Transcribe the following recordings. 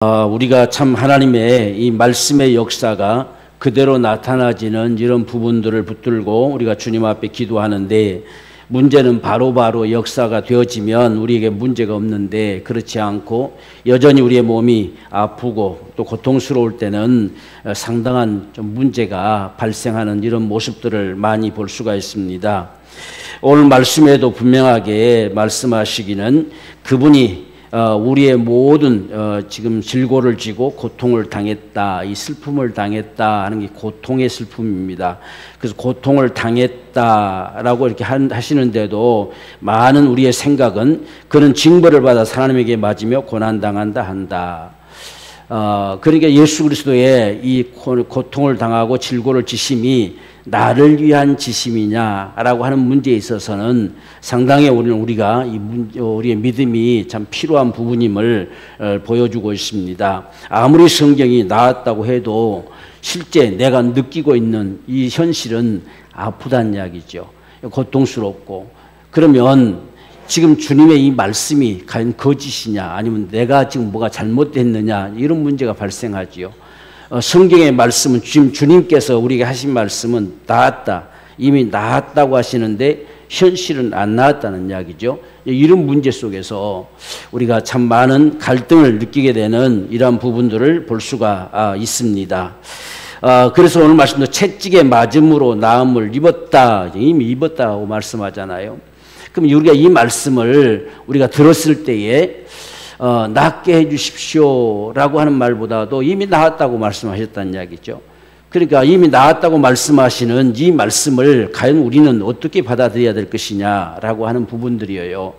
우리가 참 하나님의 이 말씀의 역사가 그대로 나타나지는 이런 부분들을 붙들고 우리가 주님 앞에 기도하는데, 문제는 바로바로 역사가 되어지면 우리에게 문제가 없는데, 그렇지 않고 여전히 우리의 몸이 아프고 또 고통스러울 때는 상당한 좀 문제가 발생하는 이런 모습들을 많이 볼 수가 있습니다. 오늘 말씀에도 분명하게 말씀하시기는 그분이 우리의 모든 지금 질고를 지고 고통을 당했다, 이 슬픔을 당했다 하는 게 고통의 슬픔입니다. 그래서 고통을 당했다라고 이렇게 하시는데도 많은 우리의 생각은 그는 징벌을 받아 하나님에게 맞으며 고난당한다 한다. 그러니까 예수 그리스도의 이 고통을 당하고 질고를 지심이 나를 위한 지심이냐라고 하는 문제에 있어서는 상당히 우리가 우리의 믿음이 참 필요한 부분임을 보여주고 있습니다. 아무리 성경이 나왔다고 해도 실제 내가 느끼고 있는 이 현실은 아프다는 이야기죠. 고통스럽고. 그러면 지금 주님의 이 말씀이 과연 거짓이냐, 아니면 내가 지금 뭐가 잘못됐느냐, 이런 문제가 발생하지요. 성경의 말씀은 지금 주님께서 우리에게 하신 말씀은 나았다, 이미 나았다고 하시는데 현실은 안 나았다는 이야기죠. 이런 문제 속에서 우리가 참 많은 갈등을 느끼게 되는 이러한 부분들을 볼 수가 있습니다. 그래서 오늘 말씀도 채찍에 맞음으로 나음을 입었다, 이미 입었다고 말씀하잖아요. 그럼 우리가 이 말씀을 우리가 들었을 때에 낫게 해 주십시오라고 하는 말보다도 이미 나았다고 말씀하셨다는 이야기죠. 그러니까 이미 나았다고 말씀하시는 이 말씀을 과연 우리는 어떻게 받아들여야 될 것이냐라고 하는 부분들이에요.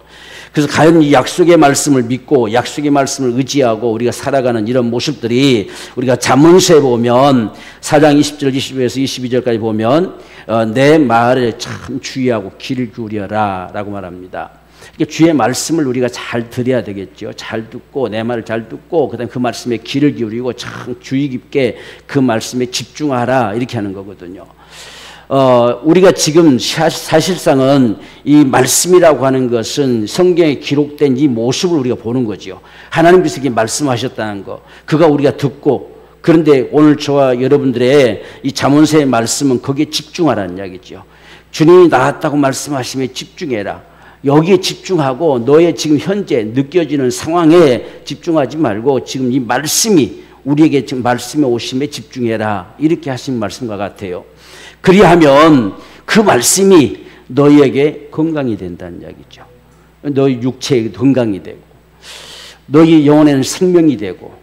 그래서 과연 이 약속의 말씀을 믿고 약속의 말씀을 의지하고 우리가 살아가는 이런 모습들이, 우리가 잠언서에 보면 4장 20절 21절에서 22절까지 보면 내 말에 참 주의하고 귀를 기울여라 라고 말합니다. 주의 말씀을 우리가 잘 들어야 되겠죠. 잘 듣고, 내 말을 잘 듣고, 그 다음에 그 말씀에 귀를 기울이고 참 주의 깊게 그 말씀에 집중하라, 이렇게 하는 거거든요. 우리가 지금 사실상은 이 말씀이라고 하는 것은 성경에 기록된 이 모습을 우리가 보는 거죠. 하나님께서 이렇게 말씀하셨다는 거, 그가 우리가 듣고, 그런데 오늘 저와 여러분들의 이 잠언서의 말씀은 거기에 집중하라는 이야기죠. 주님이 나았다고 말씀하시면 집중해라. 여기에 집중하고 너의 지금 현재 느껴지는 상황에 집중하지 말고 지금 이 말씀이 우리에게 지금 말씀의 오심에 집중해라, 이렇게 하신 말씀과 같아요. 그리하면 그 말씀이 너희에게 건강이 된다는 이야기죠. 너희 육체에 건강이 되고 너희 영혼에는 생명이 되고.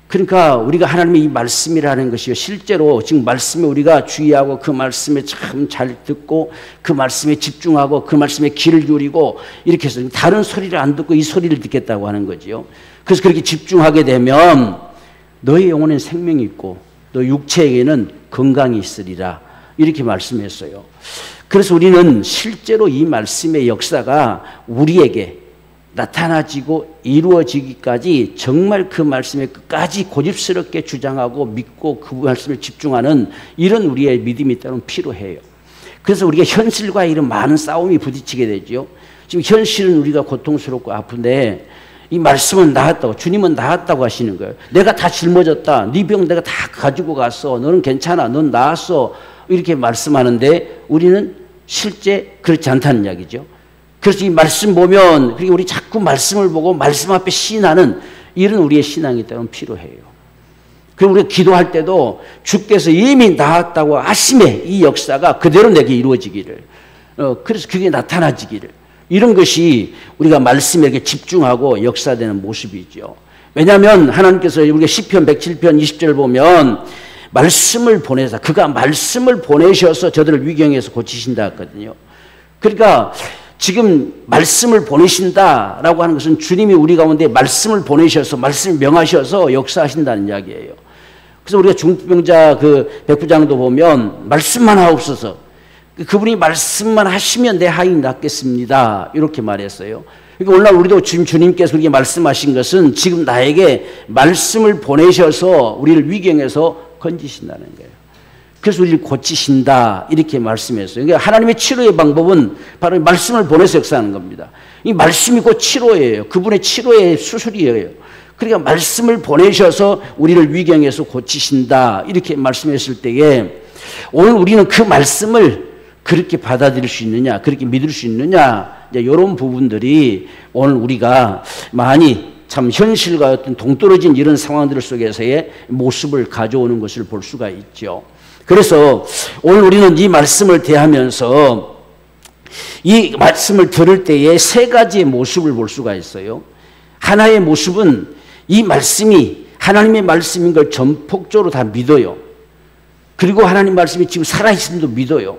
그러니까 우리가 하나님의 이 말씀이라는 것이요, 실제로 지금 말씀에 우리가 주의하고 그 말씀에 참 잘 듣고 그 말씀에 집중하고 그 말씀에 귀를 기울이고 이렇게 해서 다른 소리를 안 듣고 이 소리를 듣겠다고 하는 거지요. 그래서 그렇게 집중하게 되면 너희 영혼에는 생명이 있고 너 육체에게는 건강이 있으리라, 이렇게 말씀했어요. 그래서 우리는 실제로 이 말씀의 역사가 우리에게 나타나지고 이루어지기까지 정말 그 말씀에 끝까지 고집스럽게 주장하고 믿고 그 말씀에 집중하는 이런 우리의 믿음이 때로는 필요해요. 그래서 우리가 현실과 이런 많은 싸움이 부딪히게 되죠. 지금 현실은 우리가 고통스럽고 아픈데 이 말씀은 나았다고, 주님은 나았다고 하시는 거예요. 내가 다 짊어졌다, 네 병 내가 다 가지고 갔어, 너는 괜찮아, 넌 나았어, 이렇게 말씀하는데 우리는 실제 그렇지 않다는 이야기죠. 그래서 이 말씀 보면, 그러니까 우리 자꾸 말씀을 보고 말씀 앞에 신하는 이런 우리의 신앙이 때로는 필요해요. 그리고 우리가 기도할 때도 주께서 이미 나았다고 하심에 이 역사가 그대로 내게 이루어지기를, 그래서 그게 나타나지기를, 이런 것이 우리가 말씀에 이렇게 집중하고 역사되는 모습이죠. 왜냐하면 하나님께서 우리가 시편 107편 20절 보면 말씀을 보내사, 그가 말씀을 보내셔서 저들을 위경에서 고치신다 했거든요. 그러니까 지금 말씀을 보내신다라고 하는 것은 주님이 우리 가운데 말씀을 보내셔서 말씀을 명하셔서 역사하신다는 이야기예요. 그래서 우리가 중풍병자 그 백부장도 보면 말씀만 하옵소서, 그분이 말씀만 하시면 내 하인이 낫겠습니다, 이렇게 말했어요. 그러니까 오늘날 우리도 지금 주님께서 우리에게 말씀하신 것은 지금 나에게 말씀을 보내셔서 우리를 위경에서 건지신다는 거예요. 그래서 우리를 고치신다, 이렇게 말씀했어요. 그러니까 하나님의 치료의 방법은 바로 말씀을 보내서 역사하는 겁니다. 이 말씀이 곧 치료예요. 그분의 치료의 수술이에요. 그러니까 말씀을 보내셔서 우리를 위경에서 고치신다 이렇게 말씀했을 때에 오늘 우리는 그 말씀을 그렇게 받아들일 수 있느냐, 그렇게 믿을 수 있느냐, 이제 이런 부분들이 오늘 우리가 많이 참 현실과 어떤 동떨어진 이런 상황들 속에서의 모습을 가져오는 것을 볼 수가 있죠. 그래서 오늘 우리는 이 말씀을 대하면서 이 말씀을 들을 때에 세 가지의 모습을 볼 수가 있어요. 하나의 모습은 이 말씀이 하나님의 말씀인 걸 전폭적으로 다 믿어요. 그리고 하나님 말씀이 지금 살아있음도 믿어요.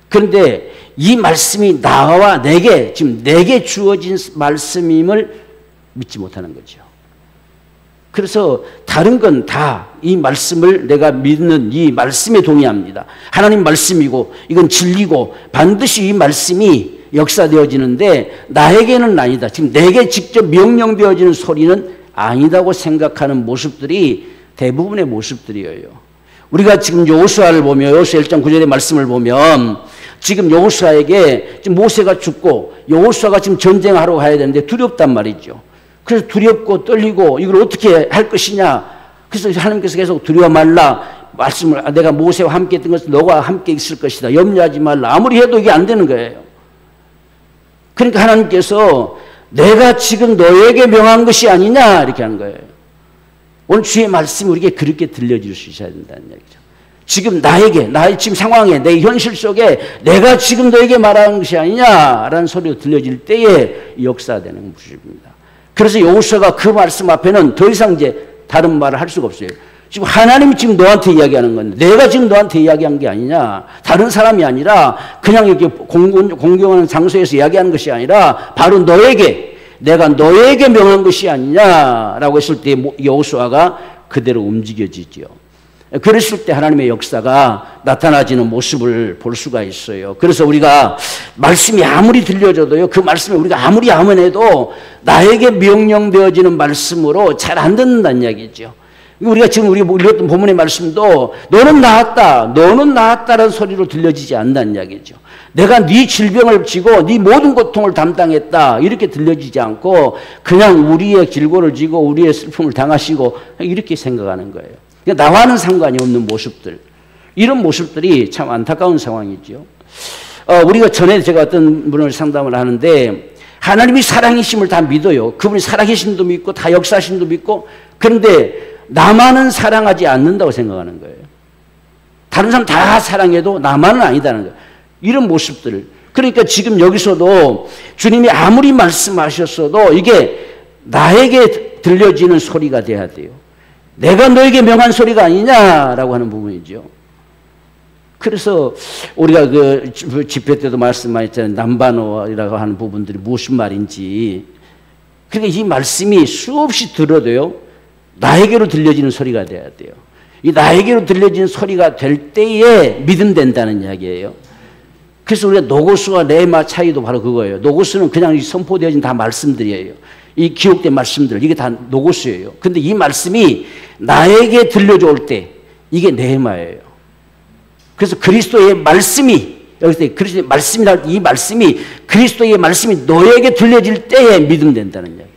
그런데 이 말씀이 나와 내게, 지금 내게 주어진 말씀임을 믿지 못하는 거죠. 그래서 다른 건 다 이 말씀을 내가 믿는 이 말씀에 동의합니다. 하나님 말씀이고 이건 진리고 반드시 이 말씀이 역사되어지는데 나에게는 아니다. 지금 내게 직접 명령되어지는 소리는 아니다고 생각하는 모습들이 대부분의 모습들이에요. 우리가 지금 여호수아를 보며 여호수아 1장 9절의 말씀을 보면 지금 여호수아에게 지금 모세가 죽고 여호수아가 지금 전쟁하러 가야 되는데 두렵단 말이죠. 그래서 두렵고 떨리고 이걸 어떻게 할 것이냐. 그래서 하나님께서 계속 두려워 말라. 말씀을 내가 모세와 함께 했던 것은 너와 함께 있을 것이다. 염려하지 말라. 아무리 해도 이게 안 되는 거예요. 그러니까 하나님께서 내가 지금 너에게 명한 것이 아니냐 이렇게 하는 거예요. 오늘 주의 말씀이 우리에게 그렇게 들려질 수 있어야 된다는 얘기죠. 지금 나에게, 나의 지금 상황에, 내 현실 속에 내가 지금 너에게 말하는 것이 아니냐라는 소리가 들려질 때에 역사되는 모습입니다. 그래서 여호수아가 그 말씀 앞에는 더 이상 이제 다른 말을 할 수가 없어요. 지금 하나님이 지금 너한테 이야기하는 건데 내가 지금 너한테 이야기한 게 아니냐. 다른 사람이 아니라 그냥 이렇게 공경하는 장소에서 이야기하는 것이 아니라 바로 너에게, 내가 너에게 명한 것이 아니냐라고 했을 때 여호수아가 그대로 움직여지죠. 그랬을 때 하나님의 역사가 나타나지는 모습을 볼 수가 있어요. 그래서 우리가 말씀이 아무리 들려줘도요, 그 말씀을 우리가 아무리 아멘해도 나에게 명령되어지는 말씀으로 잘 안 듣는다는 이야기죠. 우리가 지금 우리가 읽었던 본문의 말씀도 너는 나았다, 너는 나았다라는 소리로 들려지지 않는다는 이야기죠. 내가 네 질병을 지고 네 모든 고통을 담당했다 이렇게 들려지지 않고 그냥 우리의 질고를 지고 우리의 슬픔을 당하시고 이렇게 생각하는 거예요. 그러니까 나와는 상관이 없는 모습들, 이런 모습들이 참 안타까운 상황이죠. 우리가 전에 제가 어떤 분을 상담을 하는데 하나님이 사랑이심을 다 믿어요. 그분이 살아계심도 믿고 다 역사심도 믿고, 그런데 나만은 사랑하지 않는다고 생각하는 거예요. 다른 사람 다 사랑해도 나만은 아니다는 거예요. 이런 모습들. 그러니까 지금 여기서도 주님이 아무리 말씀하셨어도 이게 나에게 들려지는 소리가 돼야 돼요. 내가 너에게 명한 소리가 아니냐라고 하는 부분이죠. 그래서 우리가 그 집회 때도 말씀하셨잖아요. 남반어라고 하는 부분들이 무슨 말인지. 그러니까 이 말씀이 수없이 들어도요, 나에게로 들려지는 소리가 돼야 돼요. 이 나에게로 들려지는 소리가 될 때에 믿음된다는 이야기예요. 그래서 우리가 노고스와 레마 차이도 바로 그거예요. 노고스는 그냥 선포되어진 다 말씀들이에요. 이 기록된 말씀들, 이게 다 노고스예요. 근데 이 말씀이 나에게 들려져 올 때 이게 네마예요. 그래서 그리스도의 말씀이, 여기서 그리스도의 말씀이라고 이 말씀이 그리스도의 말씀이 너에게 들려질 때에 믿음된다는 이야기예요.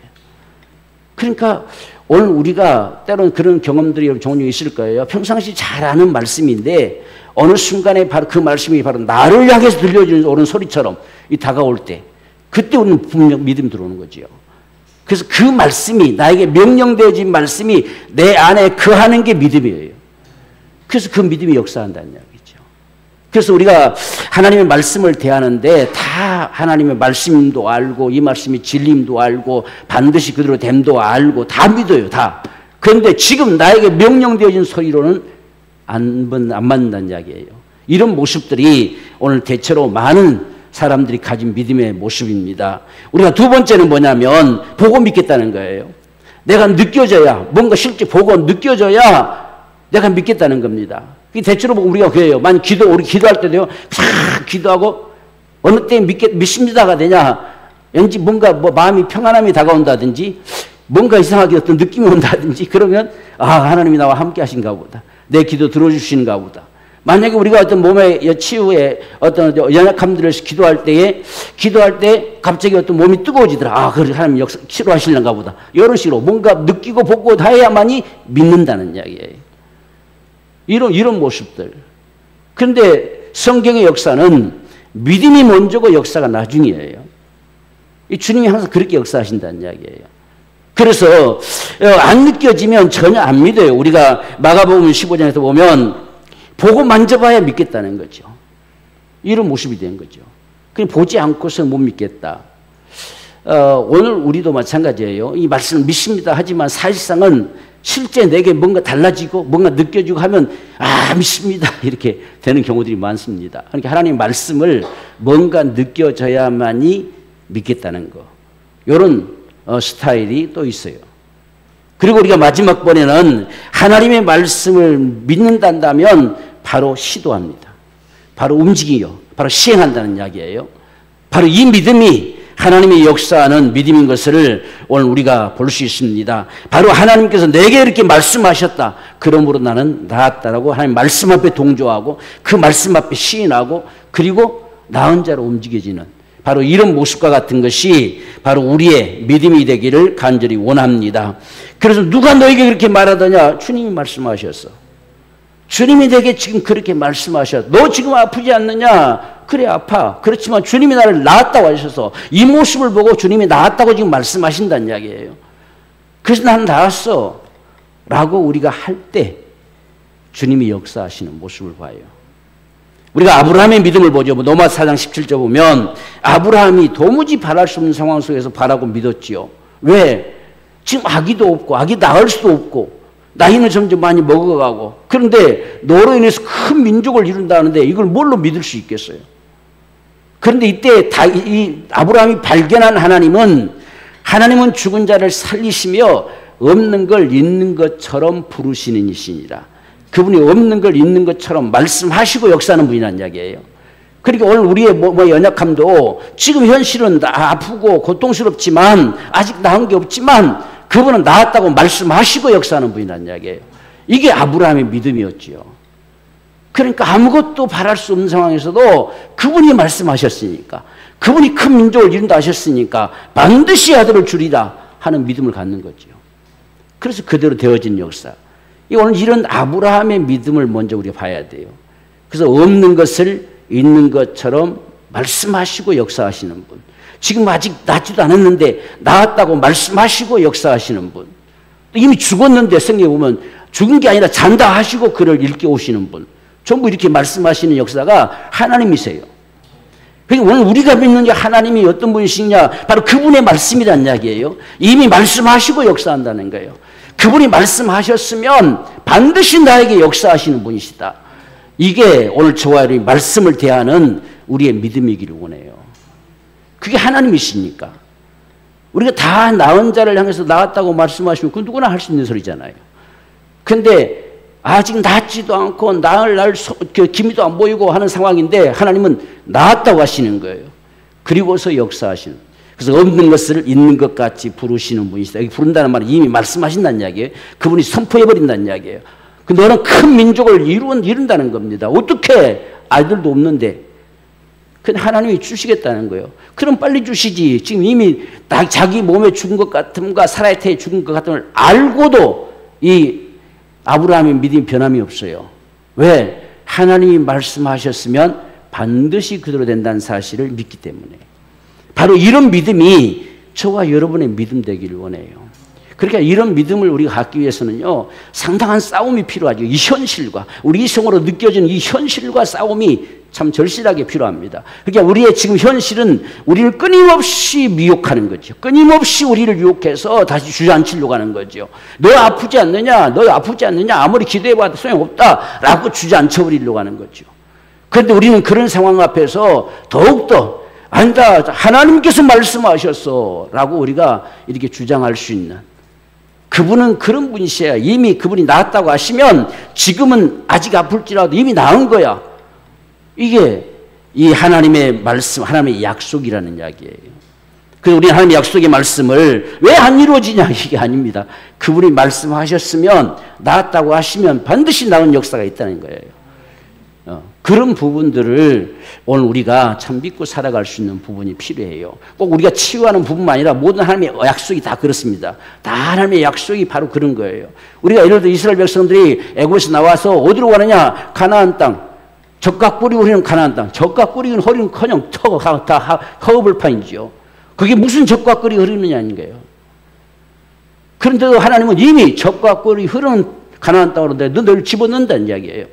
그러니까 오늘 우리가 때로는 그런 경험들이 종종 있을 거예요. 평상시 잘 아는 말씀인데 어느 순간에 바로 그 말씀이 바로 나를 향해서 들려주는 옳은 소리처럼 다가올 때, 그때 우리는 분명 믿음 들어오는 거지요. 그래서 그 말씀이, 나에게 명령되어진 말씀이 내 안에 거하는 게 믿음이에요. 그래서 그 믿음이 역사한다는 이야기죠. 그래서 우리가 하나님의 말씀을 대하는데 다 하나님의 말씀도 알고 이 말씀이 진리임도 알고 반드시 그대로 됨도 알고 다 믿어요. 다. 그런데 지금 나에게 명령되어진 소리로는 안 맞는다는 이야기예요. 이런 모습들이 오늘 대체로 많은 사람들이 가진 믿음의 모습입니다. 우리가 두 번째는 뭐냐면 보고 믿겠다는 거예요. 내가 느껴져야, 뭔가 실제 보고 느껴져야 내가 믿겠다는 겁니다. 대체로 우리가 그래요. 만약 우리 기도할 때도요, 싹 기도하고 어느 때 믿습니다가 되냐, 왠지 뭔가 마음이 평안함이 다가온다든지 뭔가 이상하게 어떤 느낌이 온다든지 그러면 하나님이 나와 함께 하신가 보다. 내 기도 들어주신가 보다. 만약에 우리가 어떤 몸의 치유에 어떤 연약함들을 기도할 때 갑자기 어떤 몸이 뜨거워지더라. 아, 그래, 하나님 역사 치료하시려는가 보다. 이런 식으로 뭔가 느끼고 보고 해야만이 믿는다는 이야기예요. 이런 모습들. 그런데 성경의 역사는 믿음이 먼저고 역사가 나중이에요. 이 주님이 항상 그렇게 역사하신다는 이야기예요. 그래서 안 느껴지면 전혀 안 믿어요. 우리가 마가복음 15장에서 보면 보고 만져봐야 믿겠다는 거죠. 이런 모습이 된 거죠. 그냥 보지 않고서 못 믿겠다. 오늘 우리도 마찬가지예요. 이 말씀을 믿습니다 하지만 사실상은 실제 내게 뭔가 달라지고 뭔가 느껴지고 하면 아, 믿습니다 이렇게 되는 경우들이 많습니다. 그러니까 하나님 말씀을 뭔가 느껴져야만이 믿겠다는 거. 이런 스타일이 또 있어요. 그리고 우리가 마지막 번에는 하나님의 말씀을 믿는다면 바로 시도합니다. 바로 움직이요. 바로 시행한다는 이야기예요. 바로 이 믿음이 하나님의 역사하는 믿음인 것을 오늘 우리가 볼 수 있습니다. 바로 하나님께서 내게 이렇게 말씀하셨다. 그러므로 나는 나았다라고 하나님 말씀 앞에 동조하고 그 말씀 앞에 시인하고 그리고 나은 자로 움직여지는 바로 이런 모습과 같은 것이 바로 우리의 믿음이 되기를 간절히 원합니다. 그래서 누가 너에게 그렇게 말하더냐? 주님이 말씀하셨어. 주님이 내게 지금 그렇게 말씀하셨어. 너 지금 아프지 않느냐? 그래, 아파. 그렇지만 주님이 나를 낳았다고 하셔서 이 모습을 보고 주님이 낳았다고 지금 말씀하신다는 이야기예요. 그래서 나는 낳았어 라고 우리가 할 때 주님이 역사하시는 모습을 봐요. 우리가 아브라함의 믿음을 보죠. 로마 4장 17절 보면 아브라함이 도무지 바랄 수 없는 상황 속에서 바라고 믿었지요. 왜? 지금 아기도 없고 아기 낳을 수도 없고 나이는 점점 많이 먹어가고 그런데 너로 인해서 큰 민족을 이룬다는데 이걸 뭘로 믿을 수 있겠어요? 그런데 이때 이 아브라함이 발견한 하나님은 죽은 자를 살리시며 없는 걸 있는 것처럼 부르시는 이시니라. 그분이 없는 걸 있는 것처럼 말씀하시고 역사하는 분이라는 이야기예요. 그러니까 오늘 우리의 연약함도 지금 현실은 아프고 고통스럽지만 아직 나은 게 없지만 그분은 나았다고 말씀하시고 역사하는 분이라는 이야기예요. 이게 아브라함의 믿음이었지요. 그러니까 아무것도 바랄 수 없는 상황에서도 그분이 말씀하셨으니까 그분이 큰 민족을 이룬다 하셨으니까 반드시 아들을 주리라 하는 믿음을 갖는 거죠. 그래서 그대로 되어진 역사. 오늘 이런 아브라함의 믿음을 먼저 우리가 봐야 돼요. 그래서 없는 것을 있는 것처럼 말씀하시고 역사하시는 분. 지금 아직 낫지도 않았는데 나았다고 말씀하시고 역사하시는 분. 이미 죽었는데 성경에 보면 죽은 게 아니라 잔다 하시고 그를 일깨 오시는 분. 전부 이렇게 말씀하시는 역사가 하나님이세요. 그러니까 오늘 우리가 믿는 하나님이 어떤 분이시냐? 바로 그분의 말씀이라는 이야기예요. 이미 말씀하시고 역사한다는 거예요. 그분이 말씀하셨으면 반드시 나에게 역사하시는 분이시다. 이게 오늘 저와 여러분이 말씀을 대하는 우리의 믿음이기를 원해요. 그게 하나님이시니까. 우리가 다 나은 자를 향해서 나았다고 말씀하시면 그건 누구나 할 수 있는 소리잖아요. 그런데 아직 낫지도 않고 나을 기미도 안 보이고 하는 상황인데 하나님은 나았다고 하시는 거예요. 그리고서 역사하시는. 그래서 없는 것을 있는 것 같이 부르시는 분이시다. 여기 부른다는 말은 이미 말씀하신다는 이야기예요. 그분이 선포해버린다는 이야기예요. 너는 큰 민족을 이룬다는 겁니다. 어떻게 아이들도 없는데. 근데 하나님이 주시겠다는 거예요. 그럼 빨리 주시지. 지금 이미 자기 몸에 죽은 것 같음과 사라의 태에 죽은 것 같음을 알고도 이 아브라함의 믿음이 변함이 없어요. 왜? 하나님이 말씀하셨으면 반드시 그대로 된다는 사실을 믿기 때문에. 바로 이런 믿음이 저와 여러분의 믿음 되기를 원해요. 그러니까 이런 믿음을 우리가 갖기 위해서는요, 상당한 싸움이 필요하죠. 이 현실과, 우리 이성으로 느껴지는 이 현실과 싸움이 참 절실하게 필요합니다. 그러니까 우리의 지금 현실은 우리를 끊임없이 미혹하는 거죠. 끊임없이 우리를 유혹해서 다시 주저앉히려고 하는 거죠. 너 아프지 않느냐? 너 아프지 않느냐? 아무리 기도해봐도 소용없다. 라고 주저앉혀버리려고 하는 거죠. 그런데 우리는 그런 상황 앞에서 더욱더 아니다. 하나님께서 말씀하셨어. 라고 우리가 이렇게 주장할 수 있는. 그분은 그런 분이셔야 이미 그분이 나았다고 하시면 지금은 아직 아플지라도 이미 나은 거야. 이게 이 하나님의 말씀, 하나님의 약속이라는 이야기예요. 그래서 우리 하나님의 약속의 말씀을 왜 안 이루어지냐 이게 아닙니다. 그분이 말씀하셨으면 나았다고 하시면 반드시 나은 역사가 있다는 거예요. 그런 부분들을 오늘 우리가 참 믿고 살아갈 수 있는 부분이 필요해요. 꼭 우리가 치유하는 부분만 아니라 모든 하나님의 약속이 다 그렇습니다. 다 하나님의 약속이 바로 그런 거예요. 우리가 예를 들어 이스라엘 백성들이 애굽에서 나와서 어디로 가느냐? 가나안 땅. 젖과 꿀이 흐르는 가나안 땅. 젖과 꿀이 흐르는커녕 다 허허벌판이죠. 그게 무슨 젖과 꿀이 흐르느냐는 거예요. 그런데도 하나님은 이미 젖과 꿀이 흐르는 가나안 땅으로 너를 집어넣는다는 이야기예요.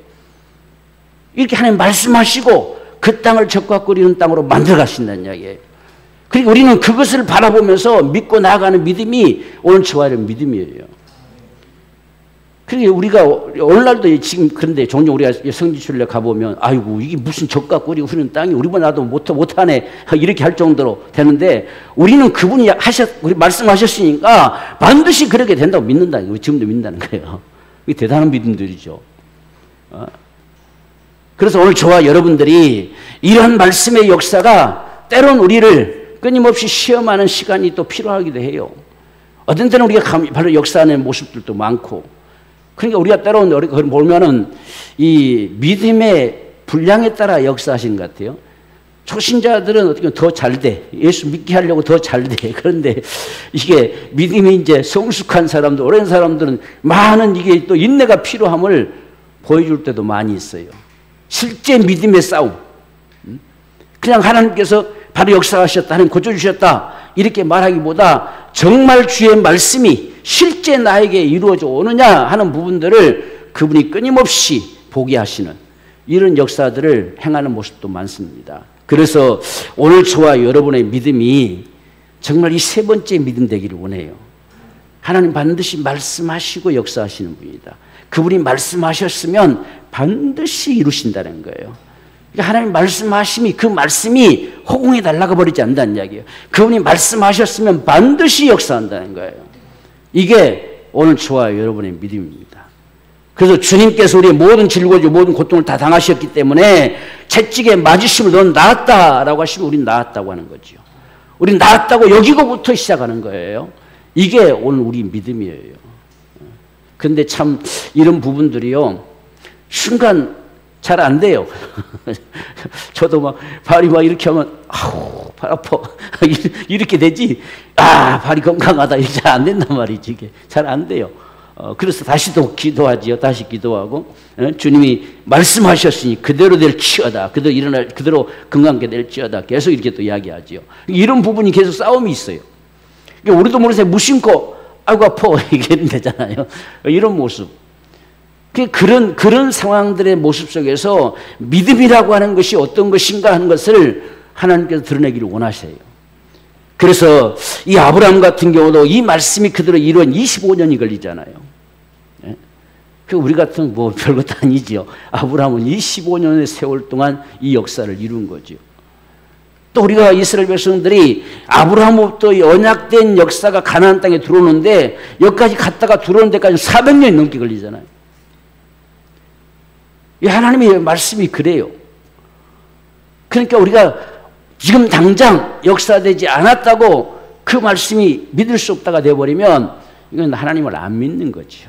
이렇게 하나님 말씀하시고 그 땅을 젖과 꿀이 흐르는 땅으로 만들어 가신다는 이야기예요. 그리고 우리는 그것을 바라보면서 믿고 나아가는 믿음이 오늘 저와 여러분 믿음이에요. 그러니까 우리가 오늘날도 지금 그런데 종종 우리가 성지순례 가보면 아이고 이게 무슨 젖과 꿀이 흐르는 땅이 우리보다 나도 못하네 이렇게 할 정도로 되는데 우리는 그분이 우리 말씀하셨으니까 반드시 그렇게 된다고 믿는다는 거예요. 지금도 믿는다는 거예요. 이게 대단한 믿음들이죠. 그래서 오늘 저와 여러분들이 이런 말씀의 역사가 때론 우리를 끊임없이 시험하는 시간이 또 필요하기도 해요. 어떤 때는 우리가 바로 역사하는 모습들도 많고 그러니까 우리가 때론 그걸 보면은 이 믿음의 분량에 따라 역사하시는 것 같아요. 초신자들은 어떻게 더 잘 돼. 예수 믿게 하려고 더 잘 돼. 그런데 이게 믿음이 이제 성숙한 사람들, 오랜 사람들은 많은 이게 또 인내가 필요함을 보여줄 때도 많이 있어요. 실제 믿음의 싸움. 그냥 하나님께서 바로 역사하셨다, 하나님 고쳐주셨다 이렇게 말하기보다 정말 주의 말씀이 실제 나에게 이루어져 오느냐 하는 부분들을 그분이 끊임없이 보게 하시는 이런 역사들을 행하는 모습도 많습니다. 그래서 오늘 저와 여러분의 믿음이 정말 이 세 번째 믿음 되기를 원해요. 하나님 반드시 말씀하시고 역사하시는 분이다. 그분이 말씀하셨으면 반드시 이루신다는 거예요. 그러니까 하나님 말씀하심이 그 말씀이 허공에 날아가 버리지 않는다는 이야기예요. 그분이 말씀하셨으면 반드시 역사한다는 거예요. 이게 오늘 저와 여러분의 믿음입니다. 그래서 주님께서 우리의 모든 질고지 모든 고통을 다 당하셨기 때문에 채찍에 맞으심을 넌 나았다라고 하시면 우린 나았다고 하는 거죠. 우린 나았다고 여기고부터 시작하는 거예요. 이게 오늘 우리 믿음이에요. 근데 참 이런 부분들이요 순간 잘 안 돼요. 저도 막 발이 막 이렇게 하면 아우 발 아파 이렇게 되지 발이 건강하다 이렇게 잘 안 된단 말이지. 이게 잘 안 돼요. 그래서 다시 또 기도하지요. 다시 기도하고 주님이 말씀하셨으니 그대로 될지어다. 그대로 일어날 그대로 건강하게 될지어다. 계속 이렇게 또 이야기하지요. 이런 부분이 계속 싸움이 있어요. 우리도 모르게 무심코 아이고 아파 이게 되잖아요. 이런 모습. 그런 상황들의 모습 속에서 믿음이라고 하는 것이 어떤 것인가 하는 것을 하나님께서 드러내기를 원하셔요. 그래서 이 아브라함 같은 경우도 이 말씀이 그대로 이루어진 25년이 걸리잖아요. 예? 우리 같은 뭐 별것도 아니죠. 아브라함은 25년의 세월 동안 이 역사를 이룬 거죠. 또 우리가 이스라엘 백성들이 아브라함부터 언약된 역사가 가나안 땅에 들어오는데 여기까지 갔다가 들어오는 데까지 400년이 넘게 걸리잖아요. 이 하나님의 말씀이 그래요. 그러니까 우리가 지금 당장 역사되지 않았다고 그 말씀이 믿을 수 없다가 되어버리면 이건 하나님을 안 믿는 거죠.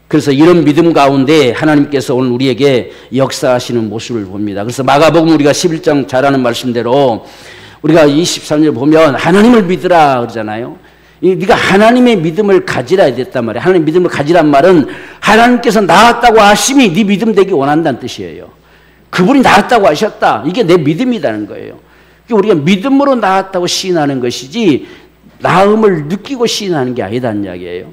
그래서 이런 믿음 가운데 하나님께서 오늘 우리에게 역사하시는 모습을 봅니다. 그래서 마가복음 우리가 11장 잘 아는 말씀대로 우리가 23절 보면 하나님을 믿으라 그러잖아요. 네가 하나님의 믿음을 가지라 됐단 말이에요. 하나님의 믿음을 가지란 말은 하나님께서 나았다고 하심이 네 믿음 되기 원한다는 뜻이에요. 그분이 나았다고 하셨다. 이게 내 믿음이라는 거예요. 우리가 믿음으로 나았다고 시인하는 것이지 나음을 느끼고 시인하는 게 아니다는 이야기예요.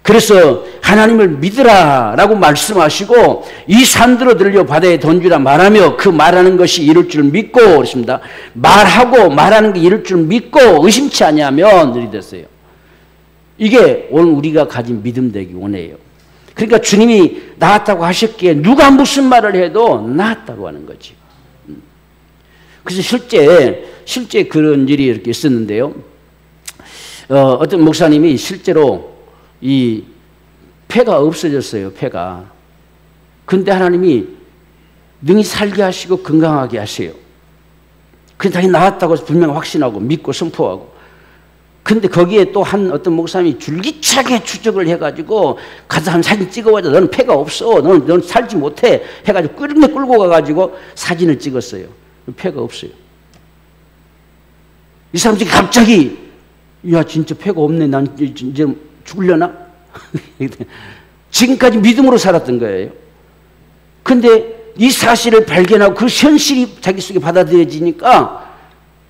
그래서 하나님을 믿으라 라고 말씀하시고 이 산들어 들려 바다에 던지라 말하며 그 말하는 것이 이룰 줄 믿고 그렇습니다. 말하고 말하는 게 이룰 줄 믿고 의심치 아니하면 이리 됐어요. 이게 오늘 우리가 가진 믿음 되기 원해요. 그러니까 주님이 나았다고 하셨기에 누가 무슨 말을 해도 나았다고 하는 거지. 그래서 실제 그런 일이 이렇게 있었는데요. 어떤 목사님이 실제로 이 폐가 없어졌어요. 폐가. 근데 하나님이 능히 살게 하시고 건강하게 하세요. 그래서 자기 나았다고 분명 확신하고 믿고 선포하고. 근데 거기에 또 한 어떤 목사님이 줄기차게 추적을 해가지고 가서 한 사진 찍어보자. 너는 폐가 없어. 너는 살지 못해. 해가지고 끌고 가가지고 사진을 찍었어요. 폐가 없어요. 이 사람들이 갑자기 야 진짜 폐가 없네. 난 이제 죽으려나? 지금까지 믿음으로 살았던 거예요. 근데 이 사실을 발견하고 그 현실이 자기 속에 받아들여지니까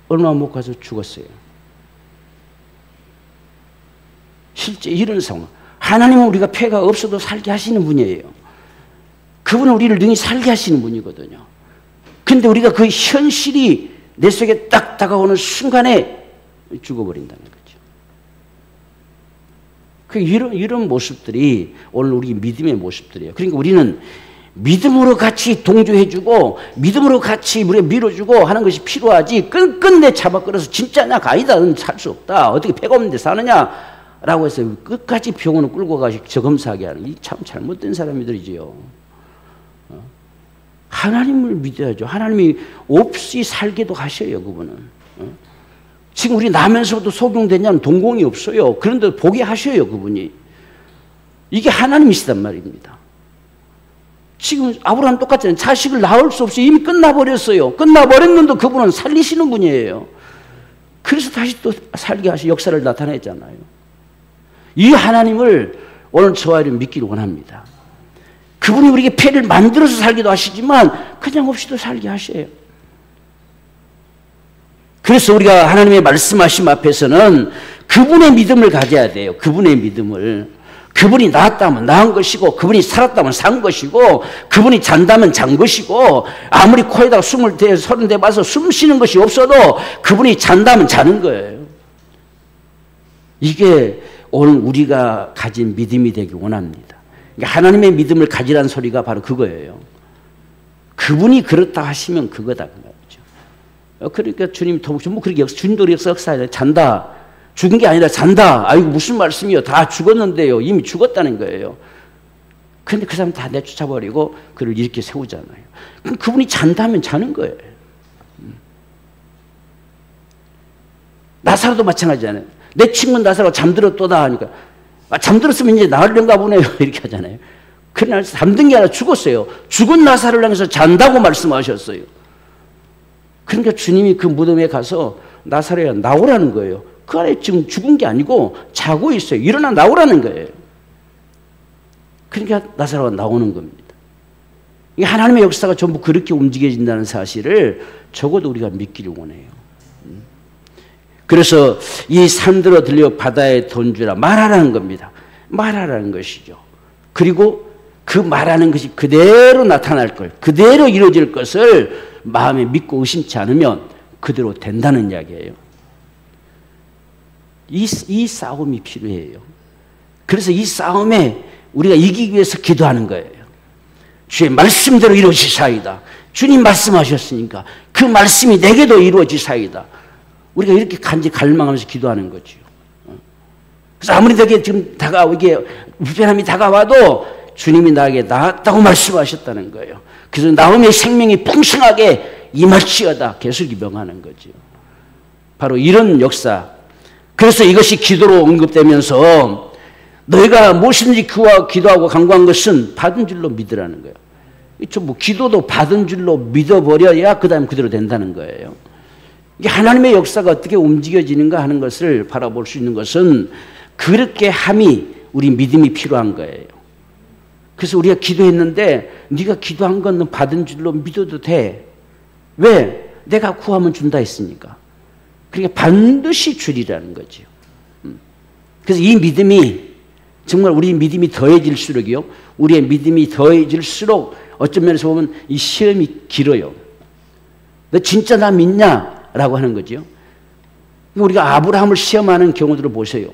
얼마 못 가서 죽었어요. 실제 이런 상황. 하나님은 우리가 폐가 없어도 살게 하시는 분이에요. 그분은 우리를 능히 살게 하시는 분이거든요. 근데 우리가 그 현실이 내 속에 딱 다가오는 순간에 죽어버린다는 거죠. 이런 모습들이 오늘 우리 믿음의 모습들이에요. 그러니까 우리는 믿음으로 같이 동조해주고 믿음으로 같이 우리가 밀어주고 하는 것이 필요하지 끝끝내 잡아 끌어서 진짜냐 아니다. 넌 살 수 없다. 어떻게 폐가 없는데 사느냐 라고 해서 끝까지 병원을 끌고 가서 저검사하게 하는 이 참 잘못된 사람들이지요. 하나님을 믿어야죠. 하나님이 없이 살게도 하셔요. 그분은. 지금 우리 나면서도 속용되냐면 동공이 없어요. 그런데 보게 하셔요. 그분이. 이게 하나님이시단 말입니다. 지금 아브라함 똑같잖아요. 자식을 낳을 수 없이 이미 끝나버렸어요. 끝나버렸는데 그분은 살리시는 분이에요. 그래서 다시 또 살게 하시 역사를 나타내잖아요. 이 하나님을 오늘 저와 여러분 믿기를 원합니다. 그분이 우리에게 폐를 만들어서 살기도 하시지만 그냥 없이도 살게 하셔요. 그래서 우리가 하나님의 말씀하심 앞에서는 그분의 믿음을 가져야 돼요. 그분의 믿음을. 그분이 낳았다면 낳은 것이고 그분이 살았다면 산 것이고 그분이 잔다면 잔 것이고 아무리 코에다가 숨을 대 30대 봐서 숨 쉬는 것이 없어도 그분이 잔다면 자는 거예요. 이게 오늘 우리가 가진 믿음이 되기 원합니다. 그러니까 하나님의 믿음을 가지라는 소리가 바로 그거예요. 그분이 그렇다 하시면 그거다 그 말이죠. 그러니까 주님 뭐 그렇게 주님도 역사하잖아요. 잔다. 죽은 게 아니라 잔다. 아이고 무슨 말씀이요. 다 죽었는데요. 이미 죽었다는 거예요. 그런데 그 사람 다 내쫓아버리고 그를 이렇게 세우잖아요. 그럼 그분이 잔다면 자는 거예요. 나사로도 마찬가지잖아요. 내 친구는 나사로가 잠들었도다 하니까 잠들었으면 이제 나으려는가 보네요. 이렇게 하잖아요. 그날 잠든 게 아니라 죽었어요. 죽은 나사로를 향해서 잔다고 말씀하셨어요. 그러니까 주님이 그 무덤에 가서 나사로야 나오라는 거예요. 그 안에 지금 죽은 게 아니고 자고 있어요. 일어나 나오라는 거예요. 그러니까 나사로가 나오는 겁니다. 이 하나님의 역사가 전부 그렇게 움직여진다는 사실을 적어도 우리가 믿기를 원해요. 그래서 이 산들어 들려 바다에 던주라 말하라는 겁니다. 말하라는 것이죠. 그리고 그 말하는 것이 그대로 나타날 걸, 그대로 이루어질 것을 마음에 믿고 의심치 않으면 그대로 된다는 이야기예요. 이 싸움이 필요해요. 그래서 이 싸움에 우리가 이기기 위해서 기도하는 거예요. 주의 말씀대로 이루어지사이다. 주님 말씀하셨으니까 그 말씀이 내게도 이루어지사이다. 우리가 이렇게 간절히 갈망하면서 기도하는 거죠. 그래서 아무리 내게 지금 이게 불편함이 다가와도 주님이 나에게 나았다고 말씀하셨다는 거예요. 그래서 나음의 생명이 풍성하게 임할지어다 계속 명하는 거죠. 바로 이런 역사. 그래서 이것이 기도로 언급되면서 너희가 무엇이든지 그와 기도하고 간구한 것은 받은 줄로 믿으라는 거예요. 뭐 기도도 받은 줄로 믿어버려야 그 다음 그대로 된다는 거예요. 이게 하나님의 역사가 어떻게 움직여지는가 하는 것을 바라볼 수 있는 것은 그렇게 함이 우리 믿음이 필요한 거예요. 그래서 우리가 기도했는데 네가 기도한 건 받은 줄로 믿어도 돼. 왜? 내가 구하면 준다 했으니까. 그러니까 반드시 주리라는 거죠. 그래서 이 믿음이 정말 우리 믿음이 더해질수록이요. 우리의 믿음이 더해질수록 어떤 면에서 보면 이 시험이 길어요. 너 진짜 나 믿냐? 라고 하는 거죠. 우리가 아브라함을 시험하는 경우들을 보세요.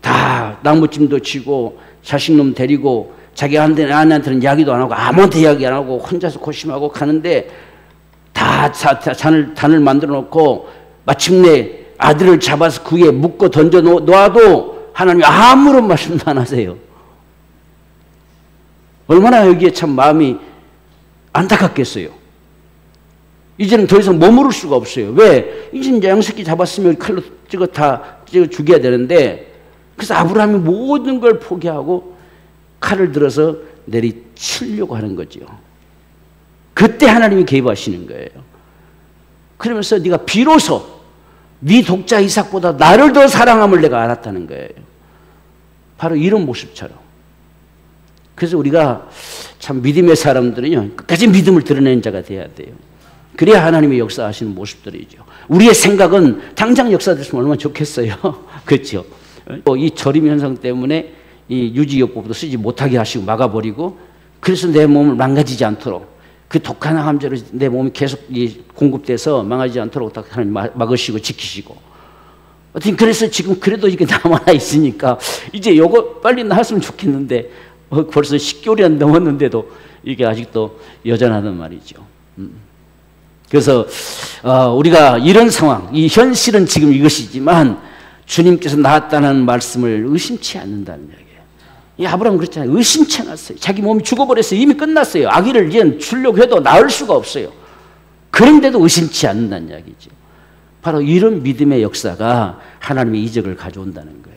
다 나무찜도 치고 자식놈 데리고 자기 아내한테는 이야기도 안 하고 아무한테 이야기 안 하고 혼자서 고심하고 가는데 다 단을 만들어 놓고 마침내 아들을 잡아서 그 위에 묶어 던져 놓아도 하나님이 아무런 말씀도 안 하세요. 얼마나 여기에 참 마음이 안타깝겠어요. 이제는 더 이상 머무를 수가 없어요. 왜? 이제 양새끼 잡았으면 칼로 찍어 죽여야 되는데, 그래서 아브라함이 모든 걸 포기하고 칼을 들어서 내리치려고 하는 거죠. 그때 하나님이 개입하시는 거예요. 그러면서 네가 비로소 네 독자 이삭보다 나를 더 사랑함을 내가 알았다는 거예요. 바로 이런 모습처럼. 그래서 우리가 참 믿음의 사람들은요, 끝까지 믿음을 드러내는 자가 돼야 돼요. 그래야 하나님의 역사하시는 모습들이죠. 우리의 생각은 당장 역사됐으면 얼마나 좋겠어요. 그렇죠? 이 저림 현상 때문에 이 유지요법도 쓰지 못하게 하시고 막아버리고, 그래서 내 몸을 망가지지 않도록, 그 독한 함재로 내 몸이 계속 공급돼서 망하지 않도록 하나님 막으시고 지키시고. 어쨌든 그래서 지금 그래도 이게 남아 있으니까 이제 요거 빨리 나았으면 좋겠는데, 벌써 10개월이 넘었는데도 이게 아직도 여전하단 말이죠. 그래서 우리가 이런 상황, 이 현실은 지금 이것이지만 주님께서 나았다는 말씀을 의심치 않는다는 얘기예요. 이 아브라함은 그렇잖아요. 의심치 않았어요. 자기 몸이 죽어버렸어요. 이미 끝났어요. 아기를 이제 주려고 해도 낳을 수가 없어요. 그런데도 의심치 않는다는 이야기죠. 바로 이런 믿음의 역사가 하나님의 이적을 가져온다는 거예요.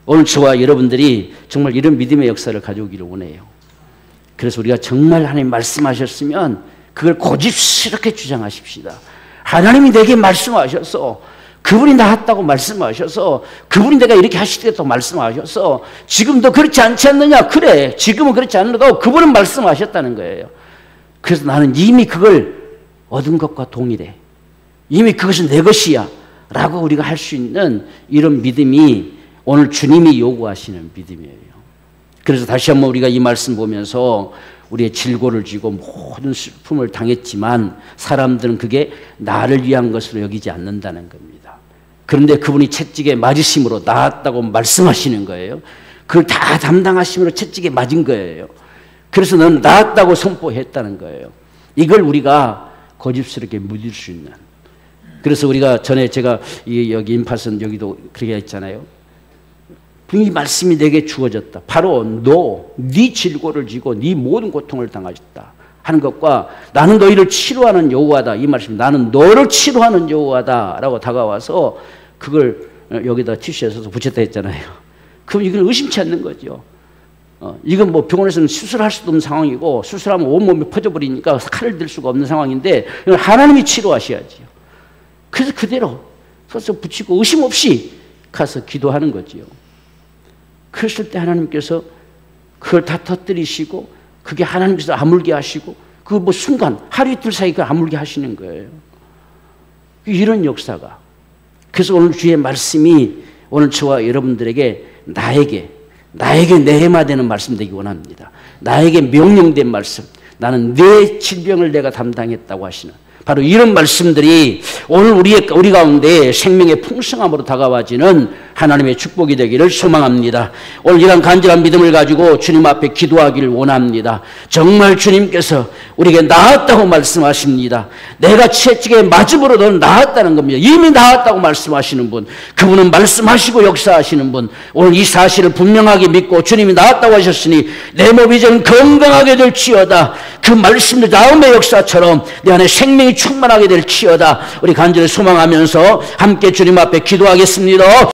오늘 저와 여러분들이 정말 이런 믿음의 역사를 가져오기를 원해요. 그래서 우리가 정말 하나님 말씀하셨으면 그걸 고집스럽게 주장하십시다. 하나님이 내게 말씀하셔서, 그분이 나았다고 말씀하셔서, 그분이 내가 이렇게 하시겠다고 말씀하셔서, 지금도 그렇지 않지 않느냐? 그래, 지금은 그렇지 않는다고 그분은 말씀하셨다는 거예요. 그래서 나는 이미 그걸 얻은 것과 동일해. 이미 그것은 내 것이야 라고 우리가 할 수 있는 이런 믿음이 오늘 주님이 요구하시는 믿음이에요. 그래서 다시 한번 우리가 이 말씀 보면서 우리의 질고를 지고 모든 슬픔을 당했지만 사람들은 그게 나를 위한 것으로 여기지 않는다는 겁니다. 그런데 그분이 채찍에 맞으심으로 나았다고 말씀하시는 거예요. 그걸 다 담당하심으로 채찍에 맞은 거예요. 그래서 너는 나았다고 선포했다는 거예요. 이걸 우리가 고집스럽게 믿을 수 있는. 그래서 우리가 전에 제가 여기 임파선 여기도 그렇게 했잖아요. 이 말씀이 내게 주어졌다. 바로 네 질고를 지고 네 모든 고통을 당하셨다 하는 것과 나는 너희를 치료하는 여호와다. 이 말씀, 나는 너를 치료하는 여호와다 라고 다가와서 그걸 여기다 티슈에 써서 붙였다 했잖아요. 그럼 이건 의심치 않는 거죠. 이건 뭐 병원에서는 수술할 수도 없는 상황이고, 수술하면 온몸이 퍼져버리니까 칼을 들 수가 없는 상황인데 이건 하나님이 치료하셔야지요. 그래서 그대로 써서 붙이고 의심 없이 가서 기도하는 거지요. 그랬을 때 하나님께서 그걸 다 터뜨리시고, 그게 하나님께서 아물게 하시고, 그 뭐 순간 하루 이틀 사이 그 아물게 하시는 거예요. 이런 역사가. 그래서 오늘 주의 말씀이 오늘 저와 여러분들에게 나에게 내해마되는 말씀 되기 원합니다. 나에게 명령된 말씀. 나는 내 질병을 내가 담당했다고 하시는 바로 이런 말씀들이 오늘 우리 가운데 생명의 풍성함으로 다가와지는 하나님의 축복이 되기를 소망합니다. 오늘 이런 간절한 믿음을 가지고 주님 앞에 기도하기를 원합니다. 정말 주님께서 우리에게 나았다고 말씀하십니다. 내가 채찍에 맞음으로 너는 나았다는 겁니다. 이미 나았다고 말씀하시는 분, 그분은 말씀하시고 역사하시는 분, 오늘 이 사실을 분명하게 믿고 주님이 나았다고 하셨으니 내 몸이 이제는 건강하게 될지어다. 그 말씀도 다음의 역사처럼 내 안에 생명이 충만하게 될지어다. 우리 간절히 소망하면서 함께 주님 앞에 기도하겠습니다.